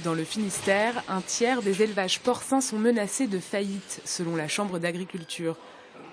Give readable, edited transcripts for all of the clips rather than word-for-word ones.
Dans le Finistère, un tiers des élevages porcins sont menacés de faillite, selon la Chambre d'agriculture.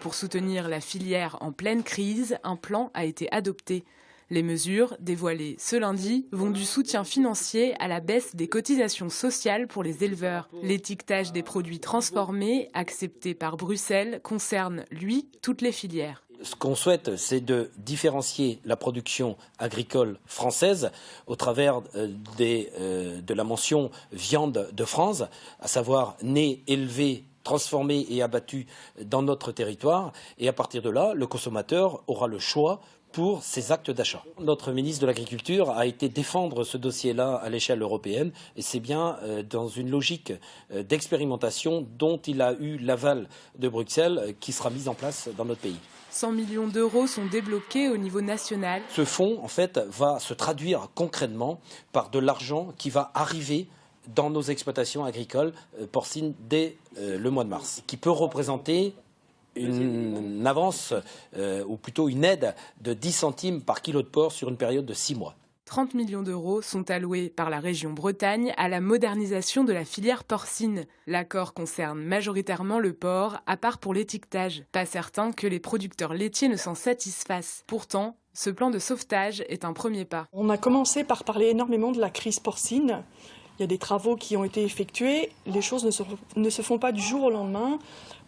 Pour soutenir la filière en pleine crise, un plan a été adopté. Les mesures, dévoilées ce lundi, vont du soutien financier à la baisse des cotisations sociales pour les éleveurs. L'étiquetage des produits transformés, accepté par Bruxelles, concerne, lui, toutes les filières. Ce qu'on souhaite, c'est de différencier la production agricole française au travers de la mention viande de France, à savoir née, élevée, transformée et abattue dans notre territoire. Et à partir de là, le consommateur aura le choix pour ses actes d'achat. Notre ministre de l'Agriculture a été défendre ce dossier-là à l'échelle européenne et c'est bien dans une logique d'expérimentation dont il a eu l'aval de Bruxelles qui sera mise en place dans notre pays. 100 millions d'euros sont débloqués au niveau national. Ce fonds, en fait, va se traduire concrètement par de l'argent qui va arriver dans nos exploitations agricoles porcines dès le mois de mars, qui peut représenter une avance, ou plutôt une aide de 10 centimes par kilo de porc sur une période de 6 mois. 30 millions d'euros sont alloués par la région Bretagne à la modernisation de la filière porcine. L'accord concerne majoritairement le porc, à part pour l'étiquetage. Pas certain que les producteurs laitiers ne s'en satisfassent. Pourtant, ce plan de sauvetage est un premier pas. On a commencé par parler énormément de la crise porcine. Il y a des travaux qui ont été effectués. Les choses ne se font pas du jour au lendemain.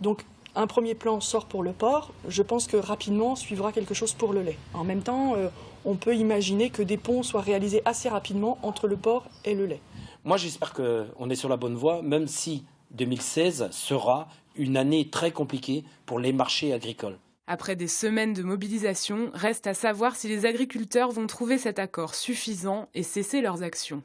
Donc, un premier plan sort pour le porc. Je pense que rapidement suivra quelque chose pour le lait. En même temps, on peut imaginer que des ponts soient réalisés assez rapidement entre le porc et le lait. Moi, j'espère qu'on est sur la bonne voie, même si 2016 sera une année très compliquée pour les marchés agricoles. Après des semaines de mobilisation, reste à savoir si les agriculteurs vont trouver cet accord suffisant et cesser leurs actions.